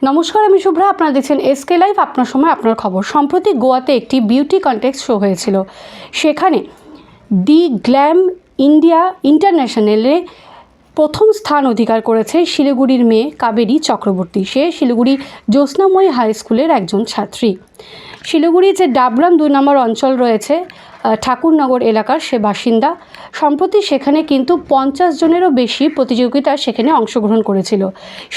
নমস্কার, আমি শুভ্রা। আপনারা দেখছেন এসকে লাইভ, আপনার সময় আপনার খবর। সম্প্রতি গোয়াতে একটি বিউটি কন্টেস্ট শো হয়েছিল। সেখানে দি গ্ল্যাম ইন্ডিয়া ইন্টারন্যাশনালে প্রথম স্থান অধিকার করেছে শিলিগুড়ির মেয়ে কাবেরী চক্রবর্তী। সে শিলিগুড়ি জ্যোৎস্নাময়ী হাই স্কুলের একজন ছাত্রী। শিলিগুড়ির যে ডাবগ্রাম 2 নম্বর অঞ্চল রয়েছে, ঠাকুরনগর এলাকার সে বাসিন্দা। সম্প্রতি সেখানে কিন্তু 50 জনেরও বেশি প্রতিযোগিতা সেখানে অংশগ্রহণ করেছিল।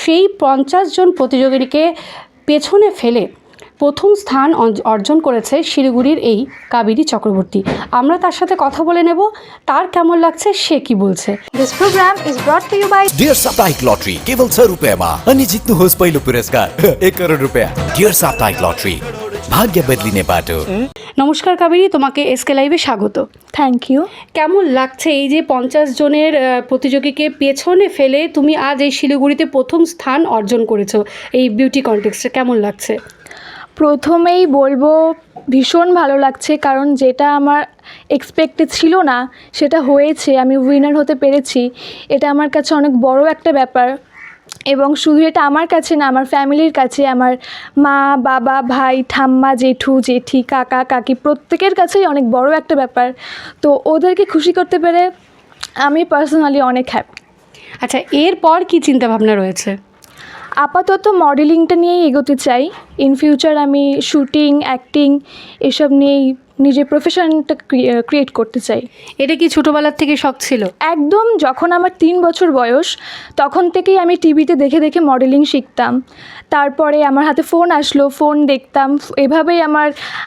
সেই 50 জন প্রতিযোগীকে পেছনে ফেলে প্রথম স্থান অর্জন করেছে শিলিগুড়ির এই কাবেরী চক্রবর্তী। আমরা তার সাথে কথা বলে নেব, তার কেমন লাগছে, সে কি বলছে। This program is brought to you by dear साप्ताहिक लॉटरी केवल 100 रुपयामा अनि जित्नुहोस् पहिलो पुरस्कार 1 करोड रुपैयाँ। डियर साप्ताहिक लॉटरी भाग्य बदलिने बाटो। নমস্কার কাবেরী, তোমাকে এসকে লাইভে স্বাগত। Thank you. কেমন লাগছে এই যে 50 জনের প্রতিযোগীকে পেছনে ফেলে তুমি আজ এই শিলিগুড়িতে প্রথম স্থান অর্জন করেছো এই বিউটি কন্টেস্টে, কেমন লাগছে? প্রথমেই বলবো ভীষণ ভালো লাগছে, কারণ যেটা আমার এক্সপেক্টেড ছিল না সেটা হয়েছে, আমি উইনার হতে পেরেছি। এটা আমার কাছে অনেক বড় একটা ব্যাপার, এবং শুধু এটা আমার কাছে না, আমার ফ্যামিলির কাছে, আমার মা বাবা ভাই ঠাম্মা জেঠু জেঠি কাকা কাকি প্রত্যেকের কাছেই অনেক বড় একটা ব্যাপার। তো ওদেরকে খুশি করতে পেরে আমি পার্সোনালি অনেক হ্যাপি। আচ্ছা, এরপর কি চিন্তা ভাবনা রয়েছে? আপাতত মডেলিংটা নিয়েই এগোতে চাই। ইন ফিউচার আমি শুটিং অ্যাক্টিং এসব নিয়েই নিজের প্রফেশনটা ক্রিয়েট করতে চাই। এটা কি ছোটোবেলার থেকে শখ ছিল? একদম, যখন আমার 3 বছর বয়স তখন থেকেই আমি টিভিতে দেখে দেখে মডেলিং শিখতাম। তারপরে আমার হাতে ফোন আসলো, ফোন দেখতাম, এভাবেই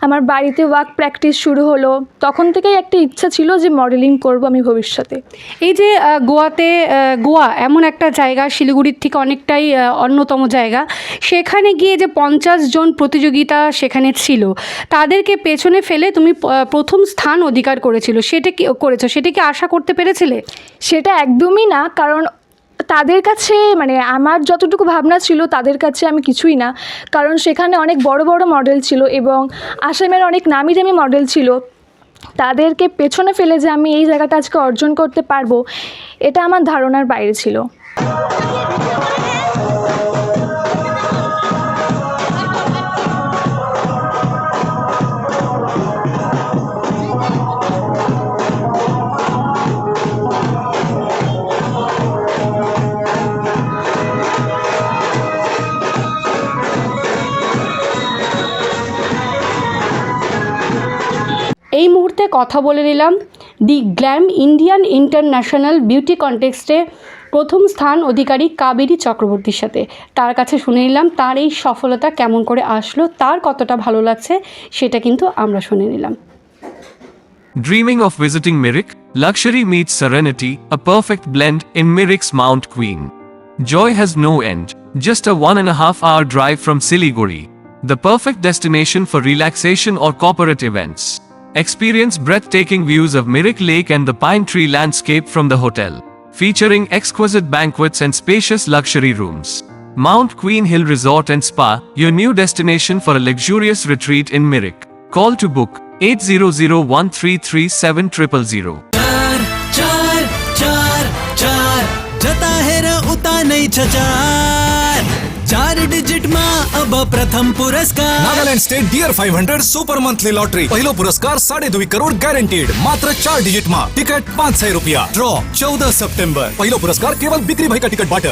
আমার বাড়িতে ওয়ার্ক প্র্যাকটিস শুরু হলো। তখন থেকেই একটা ইচ্ছা ছিল যে মডেলিং করব আমি ভবিষ্যতে। এই যে গোয়া এমন একটা জায়গা, শিলিগুড়ির থেকে অনেকটাই অন্যতম জায়গা, সেখানে গিয়ে যে 50 জন প্রতিযোগিতা সেখানে ছিল, তাদেরকে পেছনে ফেলে তুমি প্রথম স্থান অধিকার সেটা কি আশা করতে পেরেছিলে? সেটা একদমই না, কারণ তাদের কাছে আমার যতটুকু ভাবনা ছিল তাদের কাছে আমি কিছুই না। কারণ সেখানে অনেক বড় বড় মডেল ছিল এবং আসামের অনেক নামি দামি মডেল ছিল। তাদেরকে পেছনে ফেলে যে আমি এই জায়গাটা আজকে অর্জন করতে পারবো, এটা আমার ধারণার বাইরে ছিল। এই মুহূর্তে কথা বলে নিলাম দি গ্ল্যাম ইন্ডিয়ান ইন্টারন্যাশনাল বিউটি কন্টেস্টে প্রথম স্থান অধিকারী কাবেরী চক্রবর্তীর সাথে। তার কাছে শুনে নিলাম তার এই সফলতা কেমন করে আসলো, তার কতটা ভালো লাগছে, সেটা কিন্তু আমরা শুনে নিলাম। Dreaming of visiting Mirik? Luxury meets serenity, a perfect blend in Mirik's Mount Queen. Joy has no end, just a 1.5-hour drive from Siliguri, the perfect destination for relaxation or corporate events. Experience breathtaking views of Mirik Lake and the pine tree landscape from the hotel, featuring exquisite banquets and spacious luxury rooms. Mount Queen Hill Resort and Spa, your new destination for a luxurious retreat in Mirik. Call to book 8001337000. चार जता है र उता नहीं छचार 4 digit मा अब प्रथम पुरस्कार। Nagaland state dear 500 super monthly lottery पहिलो पुरस्कार 2.5 करोड ग्यारेंटेड मात्र 4 डिजिट मा टिकट 500 रुपया। Draw 14 September. पहिलो पुरस्कार केवल बिक्री भएका टिकटबाट।